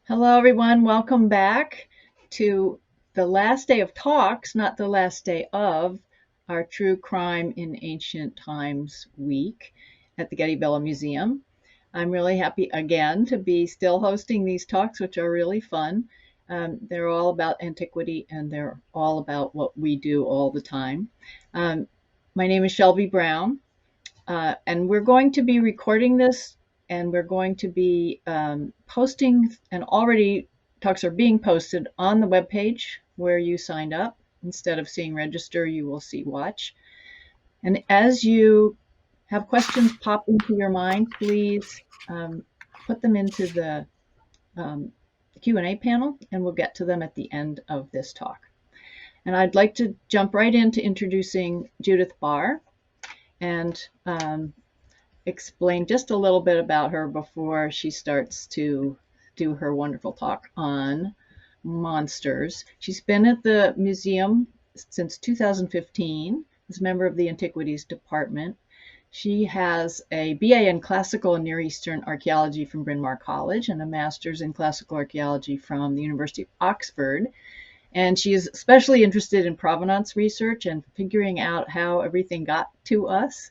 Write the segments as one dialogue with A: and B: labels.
A: Hello, everyone. Welcome back to the last day of talks, not the last day of our True Crime in Ancient Times week at the Getty Museum. I'm really happy again to be still hosting these talks, which are really fun. They're all about antiquity and they're all about what we do all the time. Um, my name is Shelby Brown. And we're going to be recording this and we're going to be posting, and already talks are being posted on the webpage where you signed up. Instead of seeing register, you will see watch. And as you have questions pop into your mind, please put them into the Q&A panel and we'll get to them at the end of this talk. And I'd like to jump right into introducing Judith Barr and explain just a little bit about her before she starts to do her wonderful talk on monsters. She's been at the museum since 2015 as a member of the Antiquities Department. She has a BA in Classical and Near Eastern Archaeology from Bryn Mawr College and a master's in Classical Archaeology from the University of Oxford. And she is especially interested in provenance research and figuring out how everything got to us.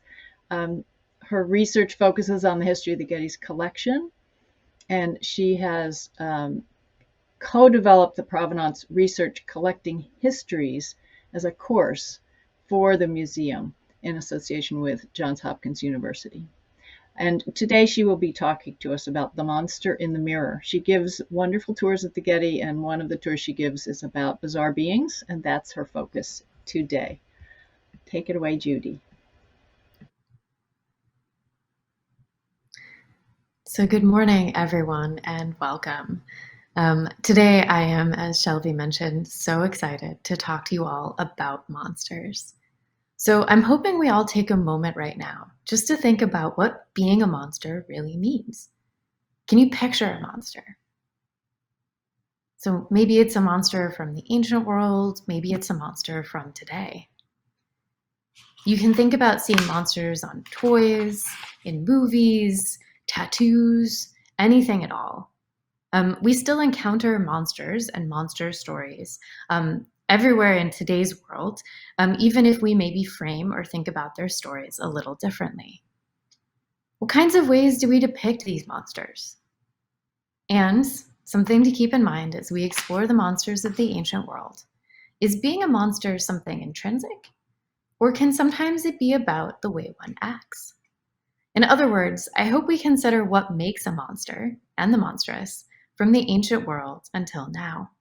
A: Her research focuses on the history of the Getty's collection, and she has co-developed the Provenance Research Collecting Histories as a course for the museum in association with Johns Hopkins University. And today she will be talking to us about the monster in the mirror. She gives wonderful tours at the Getty, and one of the tours she gives is about bizarre beings, and that's her focus today. Take it away, Judy.
B: So good morning, everyone, and welcome. Today I am, as Shelby mentioned, so excited to talk to you all about monsters. So I'm hoping we all take a moment right now just to think about what being a monster really means. Can you picture a monster? So maybe it's a monster from the ancient world, maybe it's a monster from today. You can think about seeing monsters on toys, in movies, tattoos, anything at all. We still encounter monsters and monster stories everywhere in today's world, even if we maybe frame or think about their stories a little differently. What kinds of ways do we depict these monsters? And something to keep in mind as we explore the monsters of the ancient world, is being a monster something intrinsic? Or can sometimes it be about the way one acts? In other words, I hope we consider what makes a monster and the monstrous from the ancient world until now.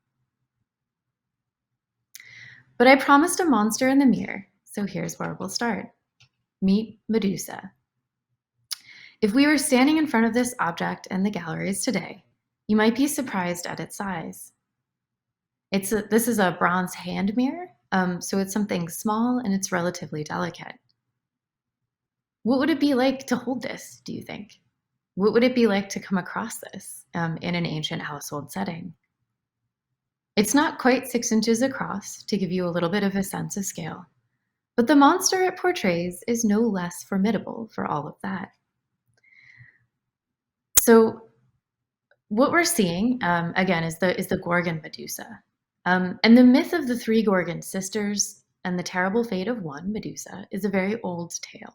B: But I promised a monster in the mirror, so here's where we'll start. Meet Medusa. If we were standing in front of this object in the galleries today, you might be surprised at its size. This is a bronze hand mirror, so it's something small and it's relatively delicate. What would it be like to hold this, do you think? What would it be like to come across this in an ancient household setting? It's not quite 6 inches across, to give you a little bit of a sense of scale, but the monster it portrays is no less formidable for all of that. So what we're seeing, again, is the Gorgon Medusa. And the myth of the 3 Gorgon sisters and the terrible fate of one, Medusa, is a very old tale.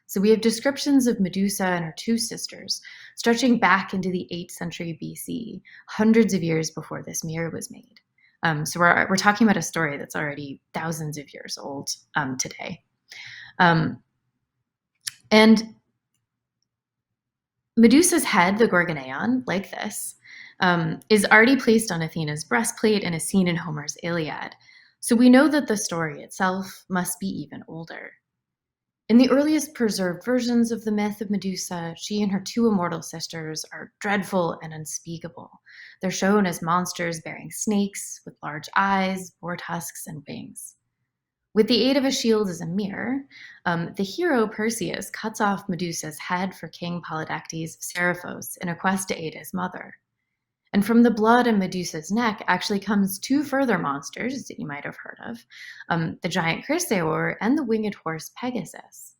B: So we have descriptions of Medusa and her 2 sisters stretching back into the 8th century BC, hundreds of years before this mirror was made. So we're talking about a story that's already thousands of years old today. And Medusa's head, the Gorgoneon, like this, is already placed on Athena's breastplate and is seen in Homer's Iliad. So we know that the story itself must be even older. In the earliest preserved versions of the myth of Medusa, she and her 2 immortal sisters are dreadful and unspeakable. They're shown as monsters bearing snakes with large eyes, boar tusks, and wings. With the aid of a shield as a mirror, the hero Perseus cuts off Medusa's head for King Polydectes of Seriphos in a quest to aid his mother. And from the blood in Medusa's neck actually comes 2 further monsters that you might have heard of, the giant Chrysaor and the winged horse Pegasus.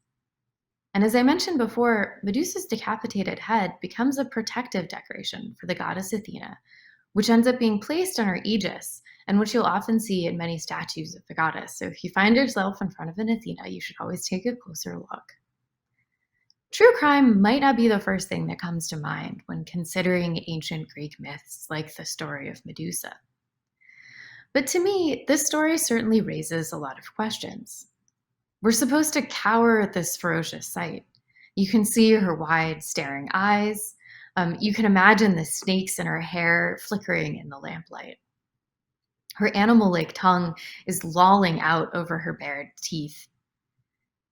B: And as I mentioned before, Medusa's decapitated head becomes a protective decoration for the goddess Athena, which ends up being placed on her aegis, and which you'll often see in many statues of the goddess. So if you find yourself in front of an Athena, you should always take a closer look. True crime might not be the first thing that comes to mind when considering ancient Greek myths like the story of Medusa. But to me, this story certainly raises a lot of questions. We're supposed to cower at this ferocious sight. You can see her wide, staring eyes. You can imagine the snakes in her hair flickering in the lamplight. Her animal-like tongue is lolling out over her bared teeth.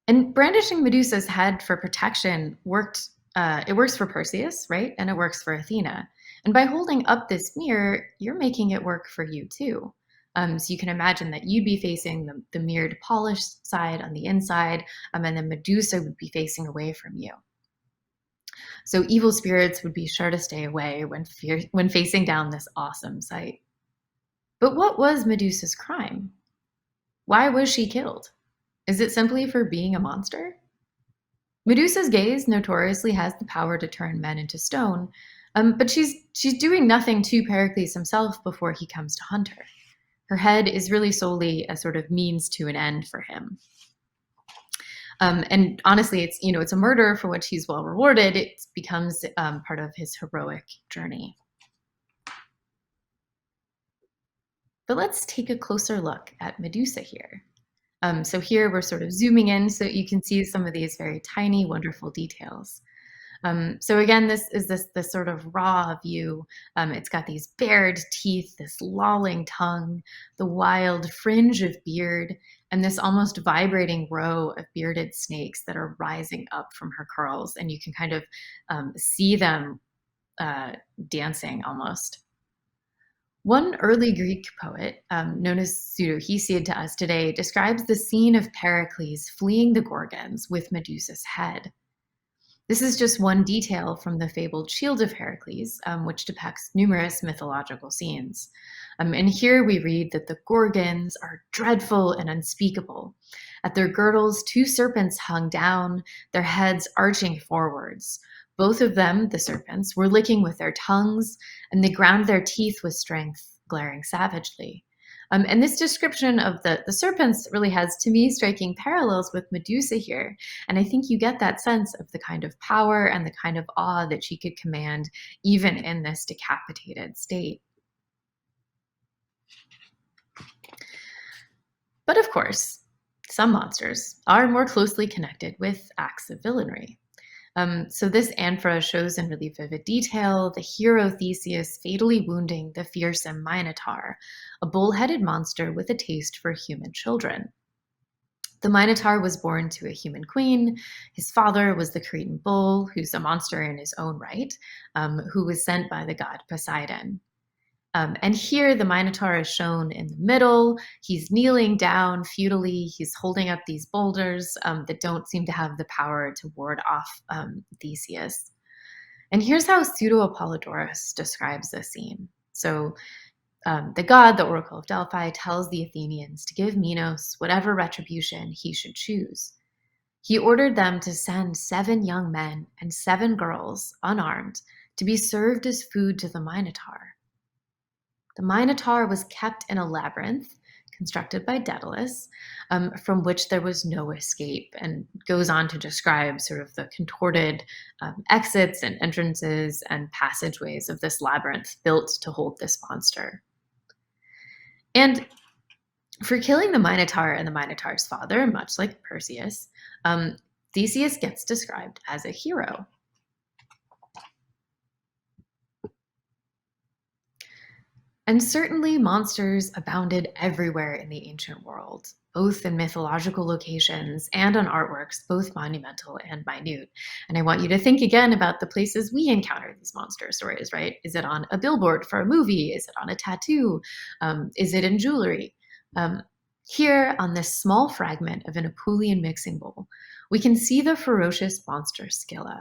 B: And brandishing Medusa's head for protection works for Perseus, right? And it works for Athena. And by holding up this mirror, you're making it work for you too. So you can imagine that you'd be facing the mirrored polished side on the inside, and then Medusa would be facing away from you. So evil spirits would be sure to stay away when facing down this awesome sight. But what was Medusa's crime? Why was she killed? Is it simply for being a monster? Medusa's gaze notoriously has the power to turn men into stone, but she's doing nothing to Pericles himself before he comes to hunt her. Her head is really solely a sort of means to an end for him. And honestly, it's a murder for which he's well rewarded. It becomes part of his heroic journey. But let's take a closer look at Medusa here. So here we're sort of zooming in so you can see some of these very tiny, wonderful details. So again, this is this sort of raw view. It's got these bared teeth, this lolling tongue, the wild fringe of beard, and this almost vibrating row of bearded snakes that are rising up from her curls. And you can kind of see them dancing almost. One early Greek poet, known as Pseudo-Hesiod to us today, describes the scene of Pericles fleeing the Gorgons with Medusa's head. This is just one detail from the fabled Shield of Heracles, which depicts numerous mythological scenes. And here we read that the Gorgons are dreadful and unspeakable. At their girdles, 2 serpents hung down, their heads arching forwards. Both of them, the serpents, were licking with their tongues, and they ground their teeth with strength, glaring savagely. And this description of the serpents really has, to me, striking parallels with Medusa here. And I think you get that sense of the kind of power and the kind of awe that she could command even in this decapitated state. But of course, some monsters are more closely connected with acts of villainy. So this amphora shows in really vivid detail the hero Theseus fatally wounding the fearsome Minotaur, a bull-headed monster with a taste for human children. The Minotaur was born to a human queen. His father was the Cretan bull, who's a monster in his own right, who was sent by the god Poseidon. And here the Minotaur is shown in the middle. He's kneeling down futilely. He's holding up these boulders that don't seem to have the power to ward off Theseus. And here's how Pseudo-Apollodorus describes this scene. So the god, the Oracle of Delphi, tells the Athenians to give Minos whatever retribution he should choose. He ordered them to send 7 young men and 7 girls, unarmed, to be served as food to the Minotaur. The Minotaur was kept in a labyrinth constructed by Daedalus, from which there was no escape, and goes on to describe sort of the contorted exits and entrances and passageways of this labyrinth built to hold this monster. And for killing the Minotaur and the Minotaur's father, much like Perseus, Theseus gets described as a hero. And certainly monsters abounded everywhere in the ancient world, both in mythological locations and on artworks, both monumental and minute. And I want you to think again about the places we encounter these monster stories, right? Is it on a billboard for a movie? Is it on a tattoo? Is it in jewelry? Here, on this small fragment of an Apulian mixing bowl, we can see the ferocious monster Skilla.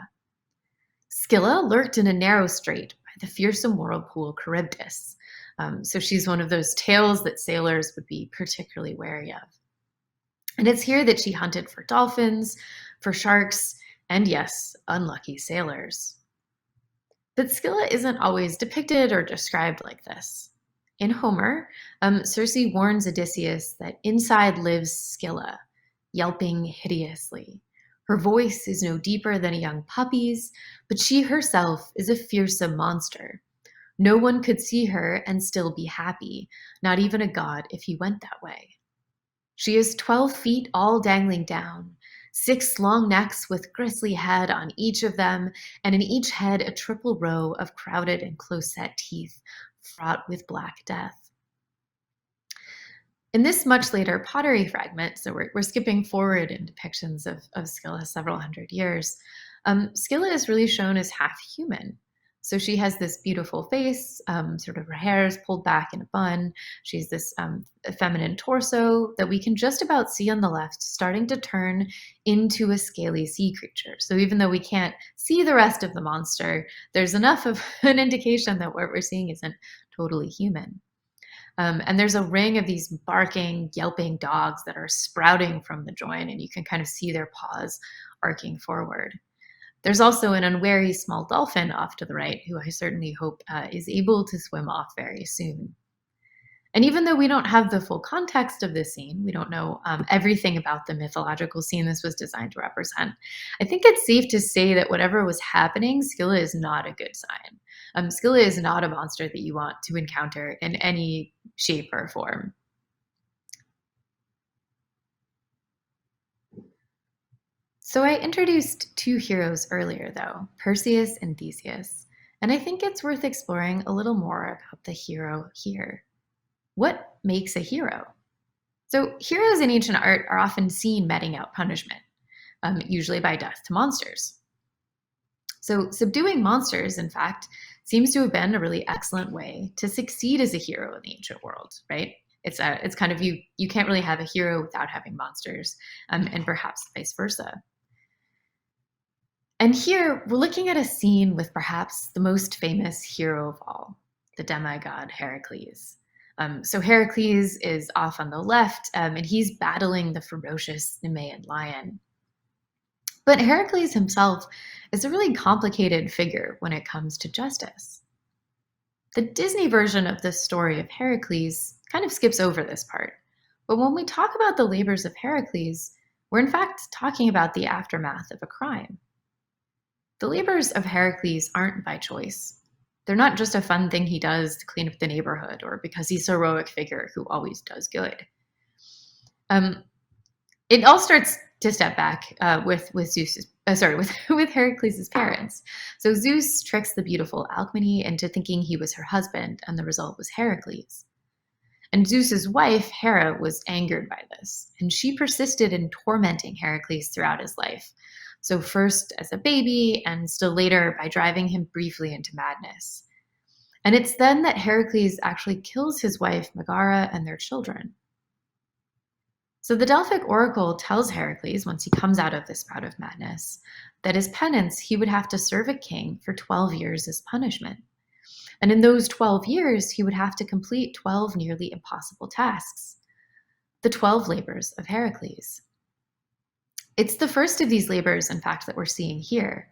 B: Skilla lurked in a narrow strait by the fearsome whirlpool Charybdis. So she's one of those tales that sailors would be particularly wary of. And it's here that she hunted for dolphins, for sharks, and yes, unlucky sailors. But Scylla isn't always depicted or described like this. In Homer, Circe warns Odysseus that inside lives Scylla, yelping hideously. Her voice is no deeper than a young puppy's, but she herself is a fearsome monster. No one could see her and still be happy, not even a god if he went that way. She is 12 feet all dangling down, 6 long necks with gristly head on each of them, and in each head a triple row of crowded and close-set teeth, fraught with black death. In this much later pottery fragment, so we're skipping forward in depictions of Scylla several hundred years, Scylla is really shown as half human. So she has this beautiful face, sort of her hair is pulled back in a bun. She's this feminine torso that we can just about see on the left starting to turn into a scaly sea creature. So even though we can't see the rest of the monster, there's enough of an indication that what we're seeing isn't totally human. And there's a ring of these barking, yelping dogs that are sprouting from the joint, and you can kind of see their paws arcing forward. There's also an unwary small dolphin off to the right, who I certainly hope is able to swim off very soon. And even though we don't have the full context of this scene, we don't know everything about the mythological scene this was designed to represent, I think it's safe to say that whatever was happening, Scylla is not a good sign. Scylla is not a monster that you want to encounter in any shape or form. So I introduced 2 heroes earlier, though, Perseus and Theseus, and I think it's worth exploring a little more about the hero here. What makes a hero? So heroes in ancient art are often seen meting out punishment, usually by death to monsters. So subduing monsters, in fact, seems to have been a really excellent way to succeed as a hero in the ancient world, right? It's kind of you can't really have a hero without having monsters, and perhaps vice versa. And here we're looking at a scene with perhaps the most famous hero of all, the demigod Heracles. So Heracles is off on the left, and he's battling the ferocious Nemean lion. But Heracles himself is a really complicated figure when it comes to justice. The Disney version of this story of Heracles kind of skips over this part. But when we talk about the labors of Heracles, we're in fact talking about the aftermath of a crime. The labors of Heracles aren't by choice. They're not just a fun thing he does to clean up the neighborhood or because he's a heroic figure who always does good. It all starts to step back with Heracles' parents. So Zeus tricks the beautiful Alcmene into thinking he was her husband, and the result was Heracles. And Zeus's wife, Hera, was angered by this, and she persisted in tormenting Heracles throughout his life. So first as a baby, and still later by driving him briefly into madness. And it's then that Heracles actually kills his wife, Megara, and their children. So the Delphic oracle tells Heracles, once he comes out of this bout of madness, that as penance, he would have to serve a king for 12 years as punishment. And in those 12 years, he would have to complete 12 nearly impossible tasks, the 12 labors of Heracles. It's the first of these labors, in fact, that we're seeing here.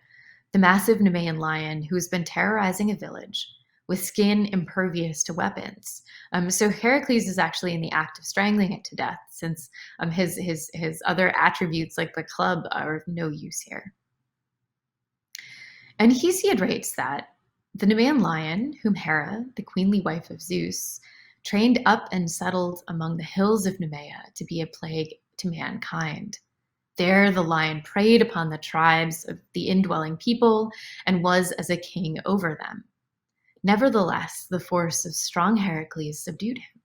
B: The massive Nemean lion who has been terrorizing a village with skin impervious to weapons. So Heracles is actually in the act of strangling it to death, since his other attributes like the club are of no use here. And Hesiod writes that the Nemean lion, whom Hera, the queenly wife of Zeus, trained up and settled among the hills of Nemea to be a plague to mankind. There the lion preyed upon the tribes of the indwelling people and was as a king over them. Nevertheless, the force of strong Heracles subdued him.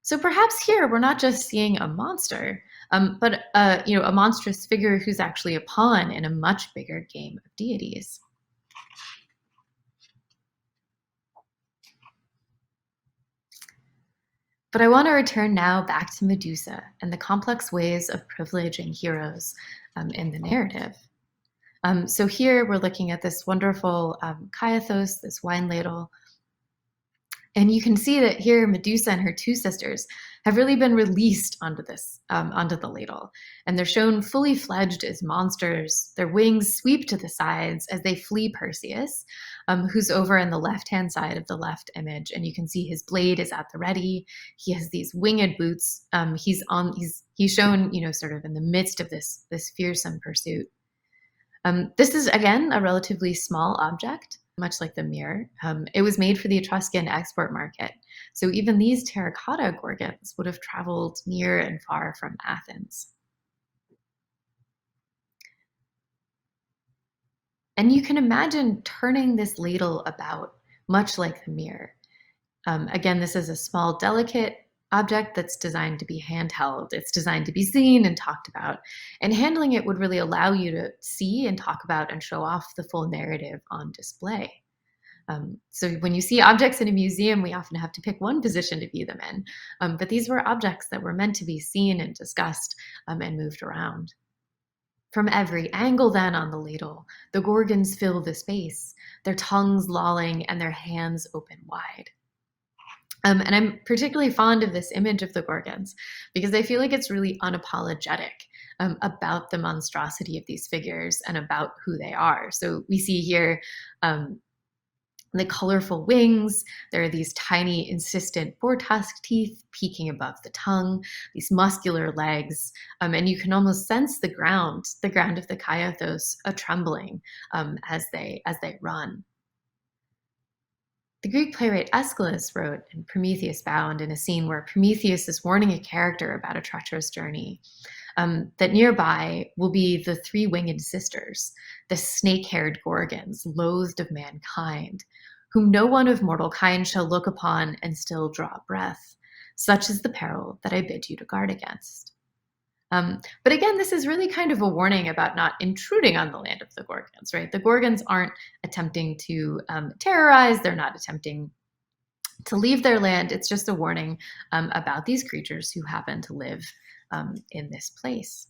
B: So perhaps here we're not just seeing a monster, but a monstrous figure who's actually a pawn in a much bigger game of deities. But I want to return now back to Medusa and the complex ways of privileging heroes in the narrative. So here we're looking at this wonderful kyathos, this wine ladle. And you can see that here Medusa and her two sisters have really been released onto onto the ladle. And they're shown fully fledged as monsters. Their wings sweep to the sides as they flee Perseus, who's over in the left-hand side of the left image. And you can see his blade is at the ready. He has these winged boots. He's shown, sort of in the midst of this fearsome pursuit. This is, again, a relatively small object, much like the mirror. It was made for the Etruscan export market. So even these terracotta Gorgons would have traveled near and far from Athens. And you can imagine turning this ladle about, much like the mirror. Again, this is a small, delicate object that's designed to be handheld. It's designed to be seen and talked about. And handling it would really allow you to see and talk about and show off the full narrative on display. So when you see objects in a museum, we often have to pick one position to view them in. But these were objects that were meant to be seen and discussed and moved around. From every angle then on the ladle, the Gorgons fill the space, their tongues lolling and their hands open wide. And I'm particularly fond of this image of the Gorgons because I feel like it's really unapologetic about the monstrosity of these figures and about who they are. So we see here the colorful wings. There are these tiny, insistent four-tusked teeth peeking above the tongue, these muscular legs, and you can almost sense the ground of the Kaiathos trembling as they run. The Greek playwright Aeschylus wrote in Prometheus Bound, in a scene where Prometheus is warning a character about a treacherous journey, that nearby will be the three winged sisters, the snake-haired Gorgons, loathed of mankind, whom no one of mortal kind shall look upon and still draw breath. Such is the peril that I bid you to guard against. But again, this is really kind of a warning about not intruding on the land of the Gorgons, right? The Gorgons aren't attempting to terrorize. They're not attempting to leave their land. It's just a warning about these creatures who happen to live in this place.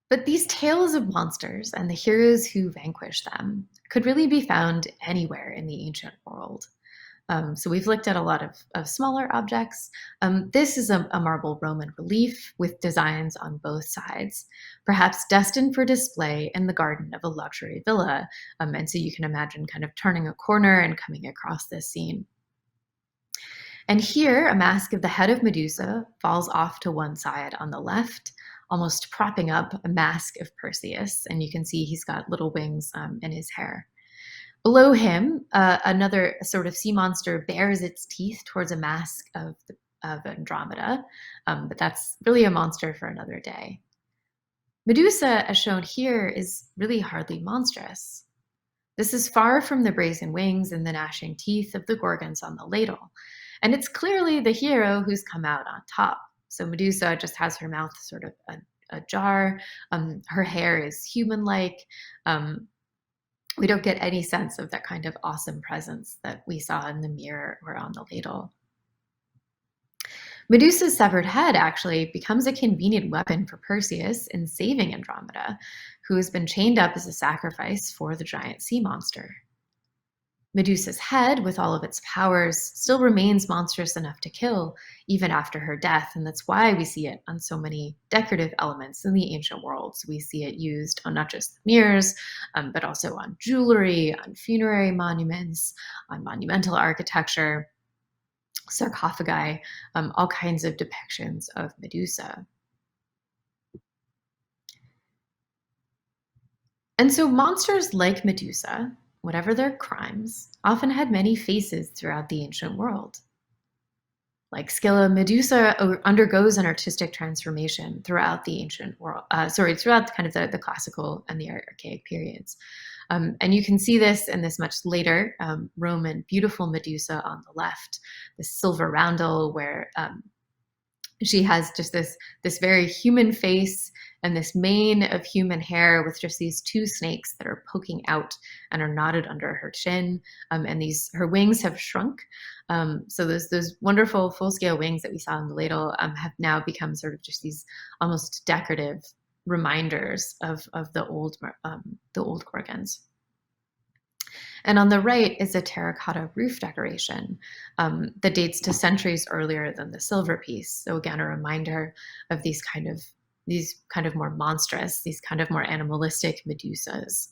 B: But these tales of monsters and the heroes who vanquish them could really be found anywhere in the ancient world. So we've looked at a lot of smaller objects. This is a marble Roman relief with designs on both sides, perhaps destined for display in the garden of a luxury villa. And so you can imagine kind of turning a corner and coming across this scene. And here, a mask of the head of Medusa falls off to one side on the left, almost propping up a mask of Perseus. And you can see he's got little wings in his hair. Below him, another sort of sea monster bares its teeth towards a mask of Andromeda, but that's really a monster for another day. Medusa, as shown here, is really hardly monstrous. This is far from the brazen wings and the gnashing teeth of the Gorgons on the ladle, and it's clearly the hero who's come out on top. So Medusa just has her mouth sort of ajar. Her hair is human-like. We don't get any sense of that kind of awesome presence that we saw in the mirror or on the ladle. Medusa's severed head actually becomes a convenient weapon for Perseus in saving Andromeda, who has been chained up as a sacrifice for the giant sea monster. Medusa's head, with all of its powers, still remains monstrous enough to kill, even after her death, and that's why we see it on so many decorative elements in the ancient world. So we see it used on not just mirrors, but also on jewelry, on funerary monuments, on monumental architecture, sarcophagi, all kinds of depictions of Medusa. And so monsters like Medusa, whatever their crimes, often had many faces throughout the ancient world. Like Skilla, Medusa undergoes an artistic transformation throughout the ancient world, throughout kind of the classical and the archaic periods. And you can see this in this much later Roman beautiful Medusa on the left, this silver roundel where she has just this very human face and this mane of human hair with just these two snakes that are poking out and are knotted under her chin. And her wings have shrunk. So those wonderful full-scale wings that we saw in the ladle have now become sort of just these almost decorative reminders of the old Gorgons. And on the right is a terracotta roof decoration that dates to centuries earlier than the silver piece. So again, a reminder of these kind of more monstrous, these kind of more animalistic Medusas.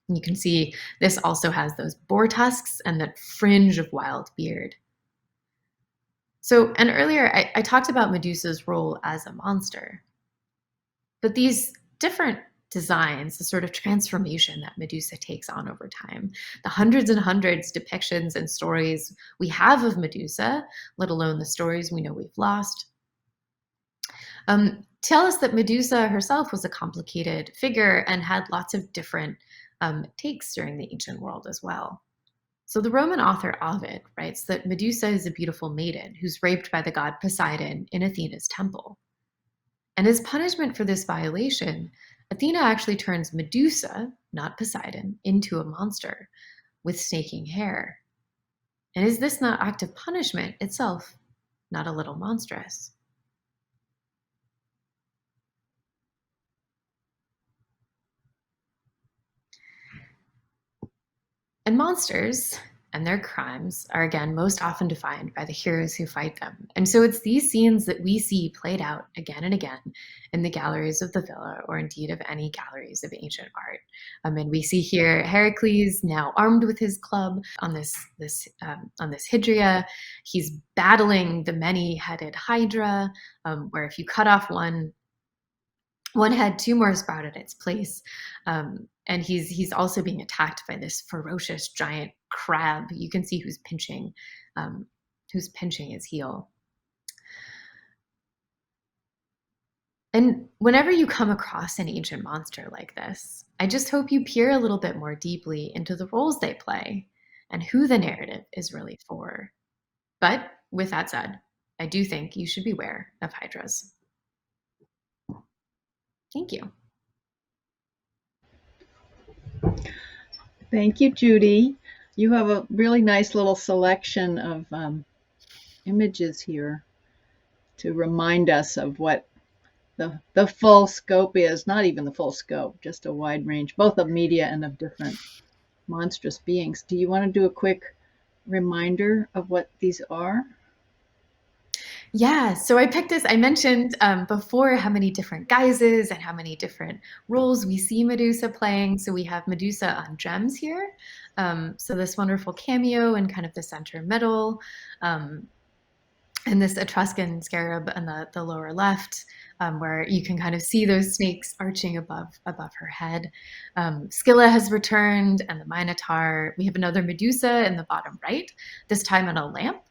B: And you can see this also has those boar tusks and that fringe of wild beard. So, and earlier I talked about Medusa's role as a monster, but these different designs, the sort of transformation that Medusa takes on over time, the hundreds and hundreds depictions and stories we have of Medusa, let alone the stories we know we've lost, tell us that Medusa herself was a complicated figure and had lots of different takes during the ancient world as well. So the Roman author Ovid writes that Medusa is a beautiful maiden who's raped by the god Poseidon in Athena's temple. And as punishment for this violation, Athena actually turns Medusa, not Poseidon, into a monster with snaking hair. And is this not act of punishment itself not a little monstrous? And monsters and their crimes are again most often defined by the heroes who fight them. And so it's these scenes that we see played out again and again in the galleries of the villa, or indeed of any galleries of ancient art. And we see here Heracles, now armed with his club on this hydria. He's battling the many-headed hydra, where if you cut off one head, two more sprout at its place. And he's also being attacked by this ferocious giant crab. You can see who's pinching his heel. And whenever you come across an ancient monster like this, I just hope you peer a little bit more deeply into the roles they play and who the narrative is really for. But with that said, I do think you should beware of hydras. Thank you.
A: Thank you, Judy. You have a really nice little selection of images here to remind us of what the full scope is. Not even the full scope, just a wide range, both of media and of different monstrous beings. Do you want to do a quick reminder of what these are?
B: Yeah, so I picked this. I mentioned before how many different guises and how many different roles we see Medusa playing. So we have Medusa on gems here. So this wonderful cameo in kind of the center middle, and this Etruscan scarab in the lower left, where you can kind of see those snakes arching above her head. Skilla has returned, and the Minotaur. We have another Medusa in the bottom right, this time on a lamp.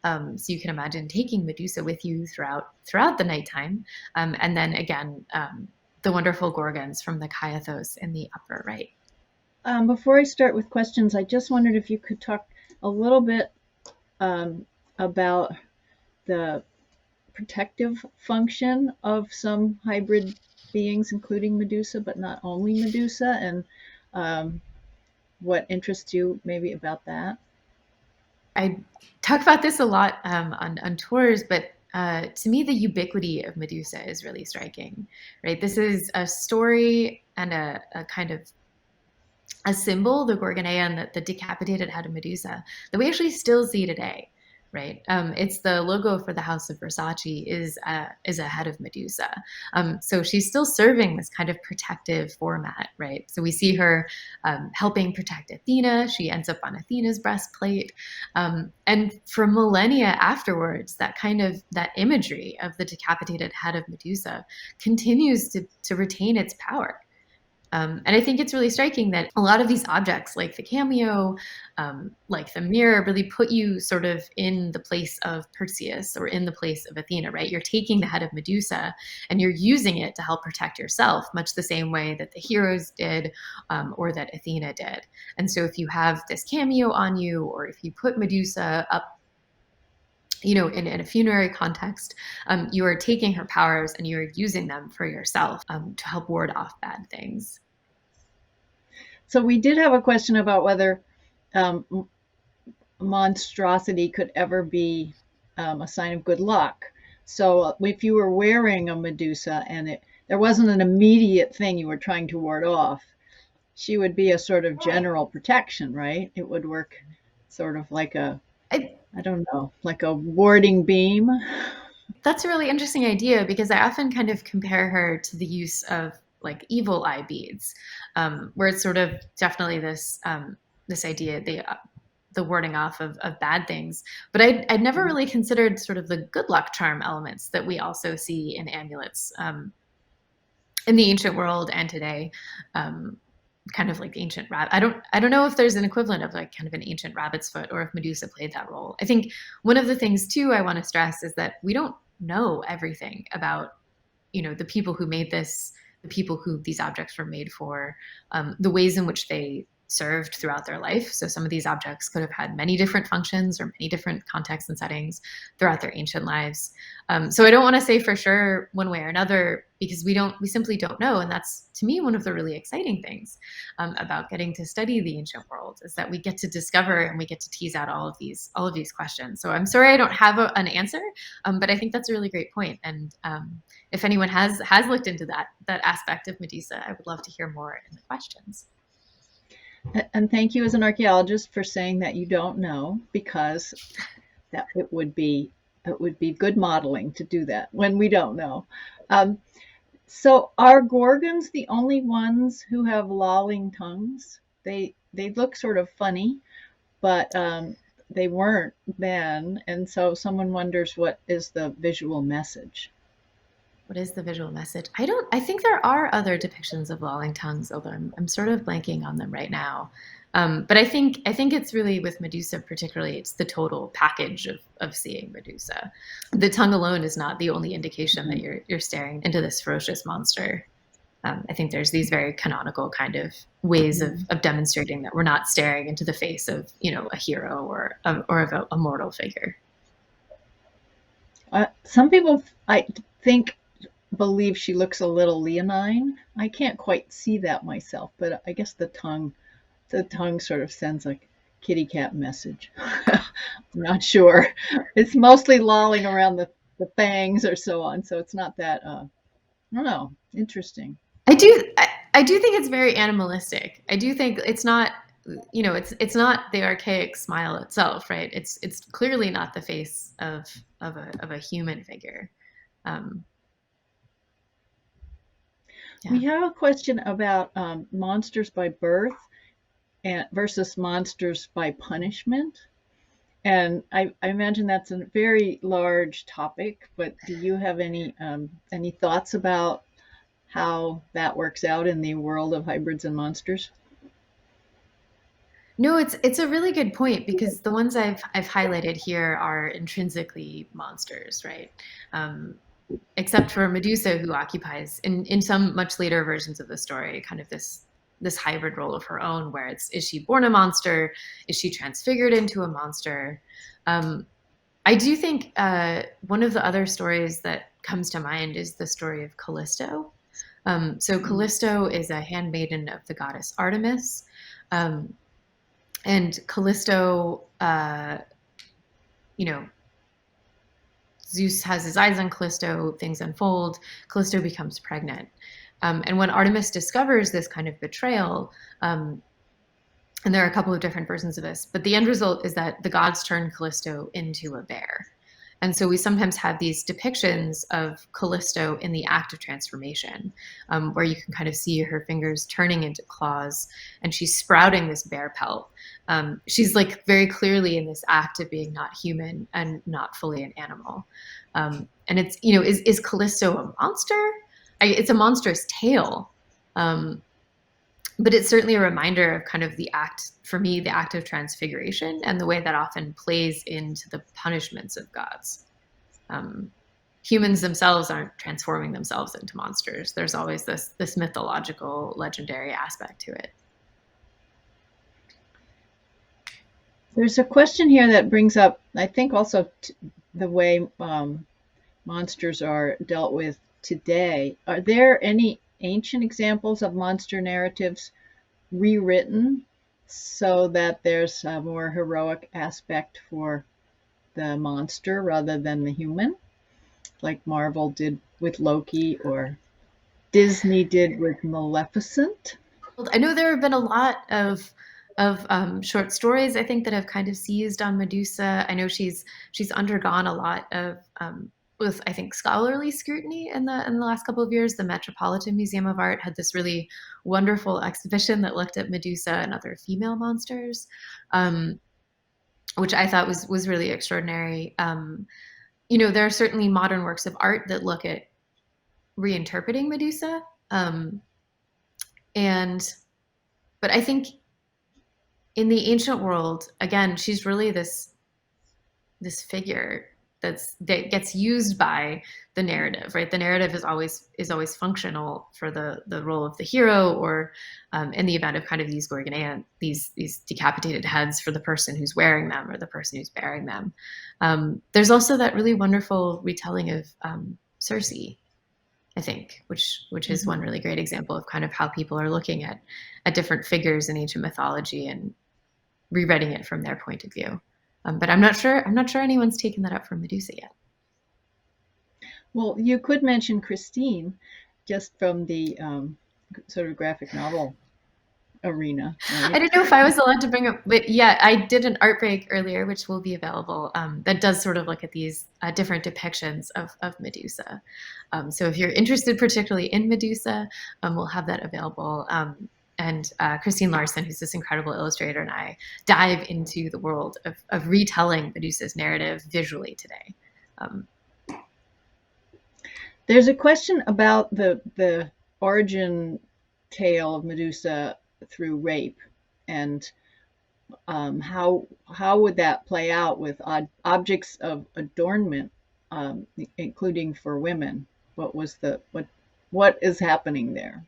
B: So you can imagine taking Medusa with you throughout the nighttime. And then again, the wonderful Gorgons from the Kyathos in the upper right.
A: Before I start with questions, I just wondered if you could talk a little bit about the protective function of some hybrid beings, including Medusa, but not only Medusa, and what interests you maybe about that.
B: I talk about this a lot on tours, but to me, the ubiquity of Medusa is really striking, right? This is a story and a kind of a symbol, the Gorgoneia, the decapitated head of Medusa, that we actually still see today, right? It's the logo for the House of Versace is a head of Medusa. So she's still serving this kind of protective format, right? So we see her helping protect Athena. She ends up on Athena's breastplate. And for millennia afterwards, that imagery of the decapitated head of Medusa continues to retain its power. And I think it's really striking that a lot of these objects, like the cameo, like the mirror, really put you sort of in the place of Perseus or in the place of Athena, right? You're taking the head of Medusa and you're using it to help protect yourself, much the same way that the heroes did, or that Athena did. And so if you have this cameo on you, or if you put Medusa up, in a funerary context, you are taking her powers and you're using them for yourself to help ward off bad things.
A: So we did have a question about whether monstrosity could ever be a sign of good luck. So if you were wearing a Medusa and there wasn't an immediate thing you were trying to ward off, she would be a sort of general protection, right? It would work sort of like I don't know, like a warding beam.
B: That's a really interesting idea because I often kind of compare her to the use of like evil eye beads, where it's sort of definitely this idea the warding off of bad things. But I'd never really considered sort of the good luck charm elements that we also see in amulets in the ancient world and today. Kind of like ancient rabbit. I don't know if there's an equivalent of like kind of an ancient rabbit's foot or if Medusa played that role. I think one of the things too I want to stress is that we don't know everything about the people who made this, the people who these objects were made for, the ways in which they served throughout their life. So some of these objects could have had many different functions or many different contexts and settings throughout their ancient lives. So I don't want to say for sure one way or another because we simply don't know. And that's, to me, one of the really exciting things about getting to study the ancient world is that we get to discover and we get to tease out all of these questions. So I'm sorry I don't have an answer, but I think that's a really great point. And if anyone has looked into that aspect of Medusa, I would love to hear more in the questions.
A: And thank you as an archaeologist for saying that you don't know, because that it would be good modeling to do that when we don't know. So are Gorgons the only ones who have lolling tongues? They look sort of funny, but they weren't then, and so someone wonders what is the visual message.
B: What is the visual message? I think there are other depictions of lolling tongues, although I'm sort of blanking on them right now. But I think it's really with Medusa particularly, it's the total package of seeing Medusa. The tongue alone is not the only indication that you're staring into this ferocious monster. I think there's these very canonical kind of ways of demonstrating that we're not staring into the face of a hero or of a mortal figure.
A: Some people, I think, believe she looks a little leonine. I can't quite see that myself, but I guess the tongue sort of sends a kitty cat message. I'm not sure. It's mostly lolling around the fangs or so on, so it's not that I don't know, interesting.
B: I do think it's very animalistic. I do think it's not it's not the archaic smile itself, right? It's clearly not the face of a human figure.
A: Yeah. We have a question about monsters by birth versus monsters by punishment. And I imagine that's a very large topic, but do you have any thoughts about how that works out in the world of hybrids and monsters?
B: No, it's a really good point because the ones I've highlighted here are intrinsically monsters, right? Except for Medusa, who occupies in some much later versions of the story kind of this hybrid role of her own, where is she born a monster? Is she transfigured into a monster? I do think one of the other stories that comes to mind is the story of Callisto. So Callisto is a handmaiden of the goddess Artemis. And Callisto, Zeus has his eyes on Callisto, things unfold, Callisto becomes pregnant. And when Artemis discovers this kind of betrayal, and there are a couple of different versions of this, but the end result is that the gods turn Callisto into a bear. And so we sometimes have these depictions of Callisto in the act of transformation, where you can kind of see her fingers turning into claws, and she's sprouting this bear pelt. She's like very clearly in this act of being not human and not fully an animal. And it's, is Callisto a monster? It's a monstrous tale. But it's certainly a reminder of kind of the act, for me, the act of transfiguration and the way that often plays into the punishments of gods. Humans themselves aren't transforming themselves into monsters. There's always this mythological, legendary aspect to it.
A: There's a question here that brings up, I think, also the way monsters are dealt with today. Are there any ancient examples of monster narratives rewritten so that there's a more heroic aspect for the monster rather than the human, like Marvel did with Loki or Disney did with Maleficent?
B: I know there have been a lot of short stories, I think, that have kind of seized on Medusa. I know she's undergone a lot of with, I think, scholarly scrutiny in the last couple of years. The Metropolitan Museum of Art had this really wonderful exhibition that looked at Medusa and other female monsters, um, which I thought was really extraordinary. There are certainly modern works of art that look at reinterpreting Medusa, um, and but I think in the ancient world, again, she's really this figure that gets used by the narrative, right? The narrative is always functional for the role of the hero, or in the event of kind of these Gorgon, these decapitated heads for the person who's wearing them or the person who's bearing them. There's also that really wonderful retelling of Circe, I think, which is one really great example of kind of how people are looking at different figures in ancient mythology and rewriting it from their point of view. But I'm not sure anyone's taken that up from Medusa yet.
A: Well, you could mention Christine, just from the sort of graphic novel arena. Right?
B: I don't know if I was allowed to bring up, but yeah, I did an art break earlier, which will be available. That does sort of look at these different depictions of Medusa. So if you're interested particularly in Medusa, we'll have that available. And Christine Larson, who's this incredible illustrator, and I dive into the world of retelling Medusa's narrative visually today.
A: There's a question about the origin tale of Medusa through rape, and how would that play out with objects of adornment, including for women? What is happening there?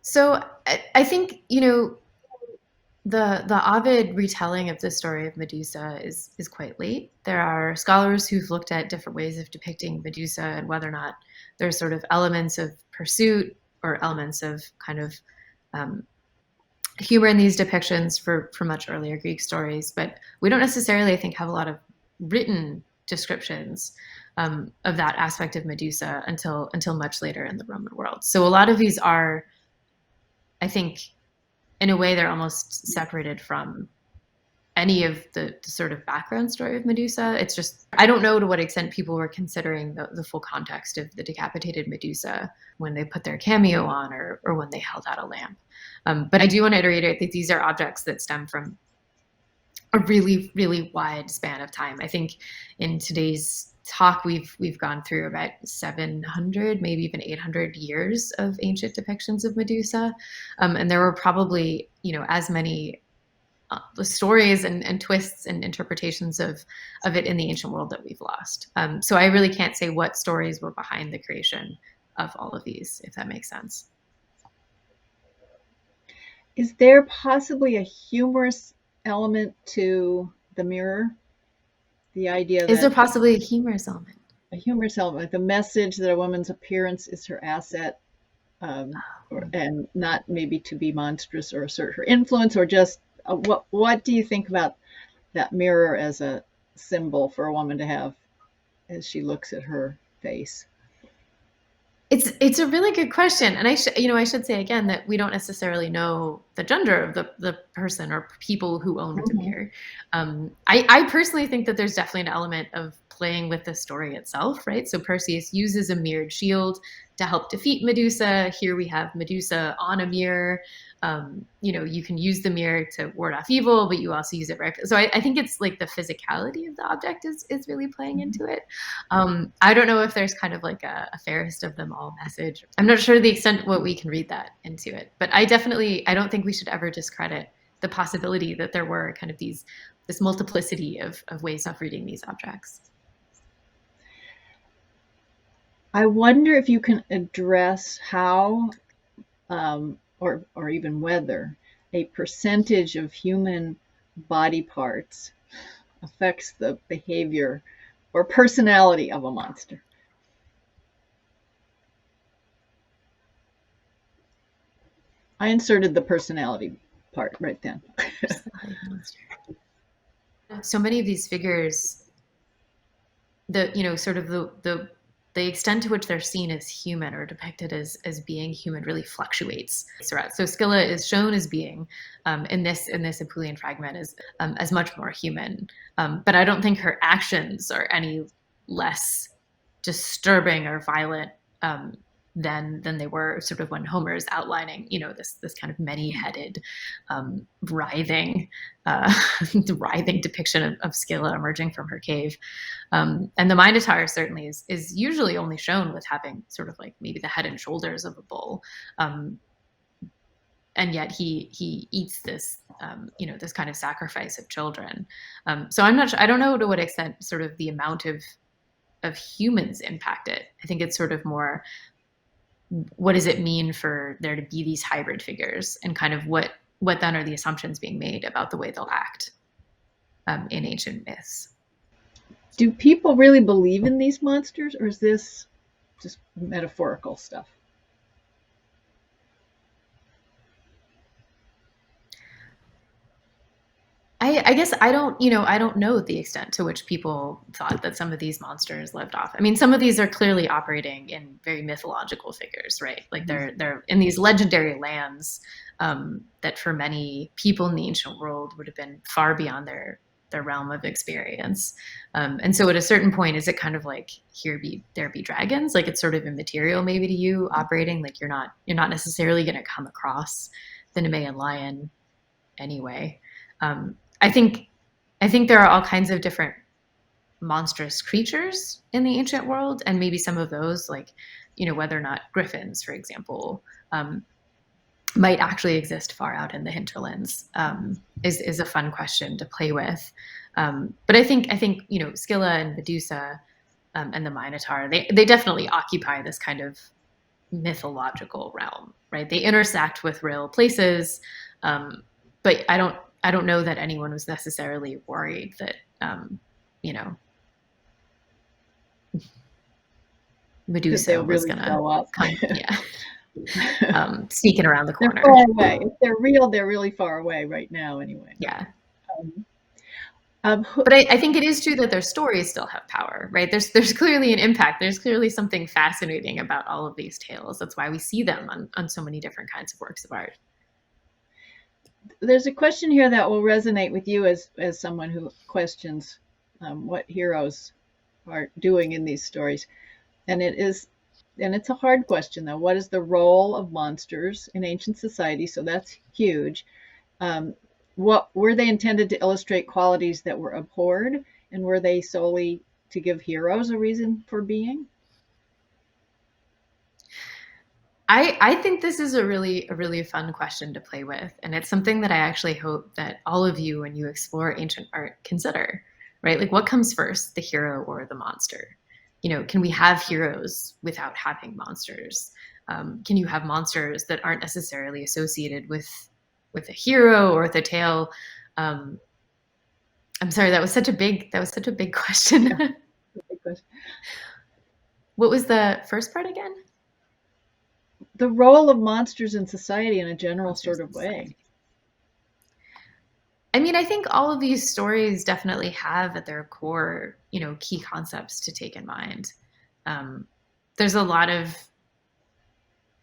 B: So I think, the Ovid retelling of the story of Medusa is quite late. There are scholars who've looked at different ways of depicting Medusa and whether or not there's sort of elements of pursuit or elements of kind of humor in these depictions for much earlier Greek stories. But we don't necessarily, I think, have a lot of written descriptions of that aspect of Medusa until much later in the Roman world. So a lot of these are, I think, in a way, they're almost separated from any of the sort of background story of Medusa. It's just, I don't know to what extent people were considering the full context of the decapitated Medusa when they put their cameo on or when they held out a lamp. But I do want to reiterate that these are objects that stem from a really, really wide span of time. I think in today's talk, we've gone through about 700, maybe even 800 years of ancient depictions of Medusa. And there were probably, as many stories and twists and interpretations of it in the ancient world that we've lost. So I really can't say what stories were behind the creation of all of these, if that makes sense.
A: Is there possibly a humorous element to the mirror? The idea that
B: is there possibly a humorous element?
A: A humorous element, the message that a woman's appearance is her asset, and not maybe to be monstrous or assert her influence, or just what do you think about that mirror as a symbol for a woman to have as she looks at her face?
B: It's a really good question, and I should say again that we don't necessarily know the gender of the person or people who owned the mirror. I personally think that there's definitely an element of playing with the story itself, right? So Perseus uses a mirrored shield to help defeat Medusa. Here we have Medusa on a mirror. You can use the mirror to ward off evil, but you also use it. So I think it's like the physicality of the object is really playing into it. I don't know if there's kind of like a fairest of them all message. I'm not sure the extent what we can read that into it, but I don't think we should ever discredit the possibility that there were kind of this multiplicity of ways of reading these objects.
A: I wonder if you can address how, or even whether, a percentage of human body parts affects the behavior or personality of a monster. I inserted the personality part right then.
B: So many of these figures, sort of the the extent to which they're seen as human or depicted as being human really fluctuates throughout. So Skilla is shown as being in this Apulian fragment as much more human, but I don't think her actions are any less disturbing or violent than they were sort of when Homer is outlining, this kind of many-headed, writhing, writhing depiction of Skilla emerging from her cave. And the Minotaur certainly is usually only shown with having sort of like maybe the head and shoulders of a bull. And yet he eats this, this kind of sacrifice of children. So I'm not sure, I don't know to what extent sort of the amount of humans impact it. I think it's sort of more, what does it mean for there to be these hybrid figures, and kind of what then are the assumptions being made about the way they'll act in ancient myths?
A: Do people really believe in these monsters, or is this just metaphorical stuff?
B: I guess I don't know the extent to which people thought that some of these monsters lived off. I mean, some of these are clearly operating in very mythological figures, right? Like they're in these legendary lands that for many people in the ancient world would have been far beyond their realm of experience. And so at a certain point, is it kind of like, there be dragons? Like it's sort of immaterial maybe to you operating, like you're not necessarily going to come across the Nemean lion anyway. I think there are all kinds of different monstrous creatures in the ancient world, and maybe some of those, like, whether or not griffins, for example, might actually exist far out in the hinterlands, is a fun question to play with. But I think Skilla and Medusa and the Minotaur, they definitely occupy this kind of mythological realm, right? They intersect with real places, but I don't know that anyone was necessarily worried that, Medusa was going to come, sneaking around the corner.
A: They're far away. If they're real, they're really far away right now anyway.
B: Yeah. But I think it is true that their stories still have power, right? There's clearly an impact. There's clearly something fascinating about all of these tales. That's why we see them on so many different kinds of works of art.
A: There's a question here that will resonate with you as someone who questions what heroes are doing in these stories, and it's a hard question though. What is the role of monsters in ancient society? So that's huge. What were they intended to illustrate qualities that were abhorred, and were they solely to give heroes a reason for being?
B: I think this is a really fun question to play with, and it's something that I actually hope that all of you, when you explore ancient art, consider, right? Like, what comes first, the hero or the monster? Can we have heroes without having monsters? Can you have monsters that aren't necessarily associated with a hero or with a tale? I'm sorry, that was such a big question.
A: Yeah. Big question.
B: What was the first part again?
A: The role of monsters in society in a general sort of way.
B: I mean, I think all of these stories definitely have at their core, key concepts to take in mind. There's a lot of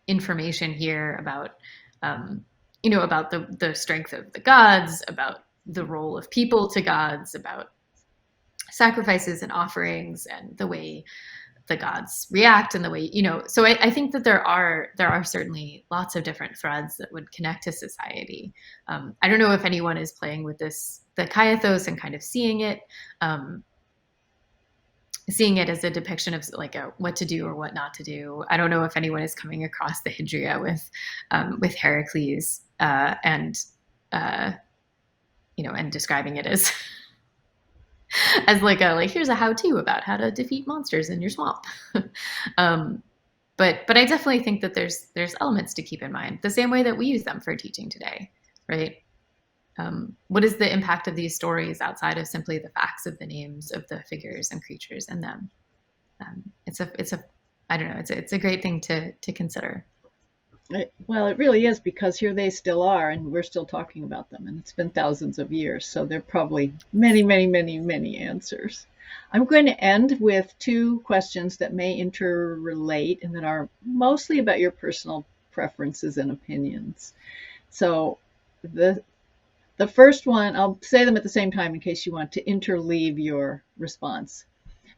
B: information here about, about the strength of the gods, about the role of people to gods, about sacrifices and offerings, and the way the gods react, and the way, so I think that there are certainly lots of different threads that would connect to society. I don't know if anyone is playing with the kaiathos and kind of seeing it as a depiction of like what to do or what not to do. I don't know if anyone is coming across the Hydria with Heracles and describing it as like here's a how-to about how to defeat monsters in your swamp. But I definitely think that there's elements to keep in mind, the same way that we use them for teaching today, right? What is the impact of these stories outside of simply the facts of the names of the figures and creatures in them? It's a great thing to consider.
A: Well, it really is, because here they still are, and we're still talking about them, and it's been thousands of years, so there are probably many, many, many, many answers. I'm going to end with two questions that may interrelate and that are mostly about your personal preferences and opinions. So the first one, I'll say them at the same time in case you want to interleave your response.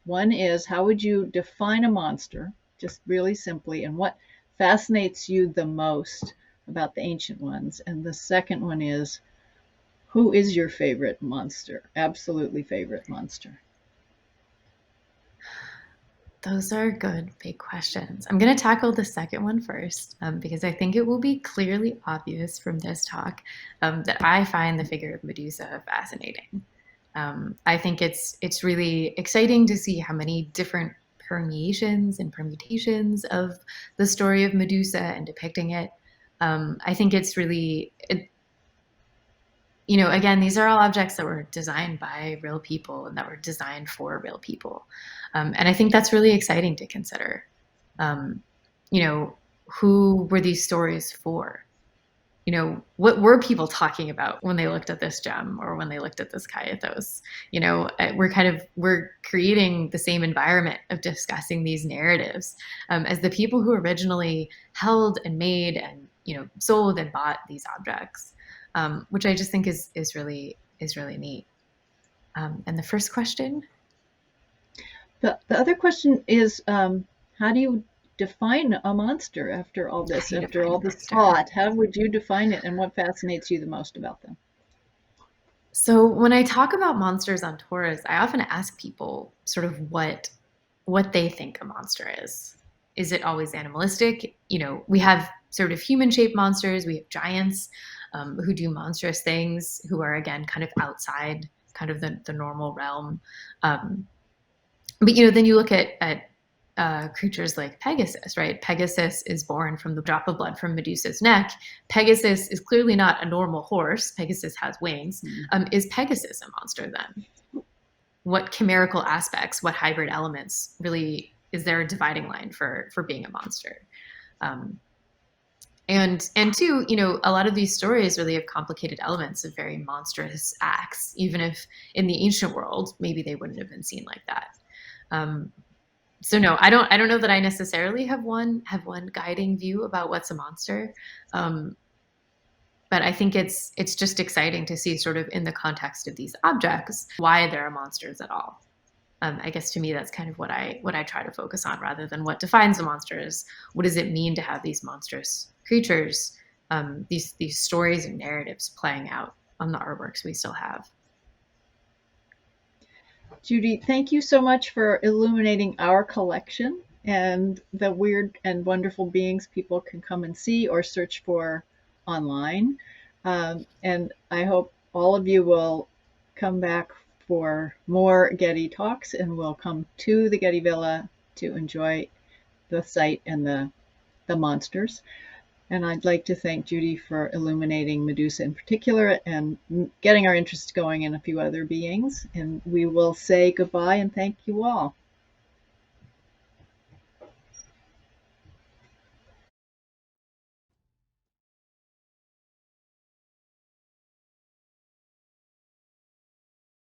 A: One is, how would you define a monster, just really simply, and what fascinates you the most about the ancient ones? And the second one is, who is your favorite monster? Absolutely favorite monster.
B: Those are good, big questions. I'm going to tackle the second one first because I think it will be clearly obvious from this talk that I find the figure of Medusa fascinating. I think it's really exciting to see how many different permeations and permutations of the story of Medusa and depicting it. I think it's really, again, these are all objects that were designed by real people and that were designed for real people. And I think that's really exciting to consider. Who were these stories for? What were people talking about when they looked at this gem or when they looked at this kaiathos? We're creating the same environment of discussing these narratives as the people who originally held and made and, sold and bought these objects. Which I just think is really neat. And the first question?
A: The other question is, how do you define a monster after all this, after all this thought? How would you define it, and what fascinates you the most about them?
B: So when I talk about monsters on tours, I often ask people sort of what they think a monster is. Is it always animalistic? We have sort of human-shaped monsters. We have giants who do monstrous things, who are, again, kind of outside kind of the normal realm. But then you look at creatures like Pegasus, right? Pegasus is born from the drop of blood from Medusa's neck. Pegasus is clearly not a normal horse. Pegasus has wings. Is Pegasus a monster then? What chimerical aspects, what hybrid elements really is there a dividing line for being a monster? And two, a lot of these stories really have complicated elements of very monstrous acts, even if in the ancient world, maybe they wouldn't have been seen like that. So no, I don't know that I necessarily have one guiding view about what's a monster. But I think it's just exciting to see sort of in the context of these objects, why there are monsters at all. I guess to me, that's kind of what I try to focus on rather than what defines a monster is what does it mean to have these monstrous creatures, these stories and narratives playing out on the artworks we still have.
A: Judy, thank you so much for illuminating our collection and the weird and wonderful beings people can come and see or search for online. And I hope all of you will come back for more Getty talks and will come to the Getty Villa to enjoy the site and the monsters. And I'd like to thank Judy for illuminating Medusa in particular and getting our interest going in a few other beings. And we will say goodbye and thank you all.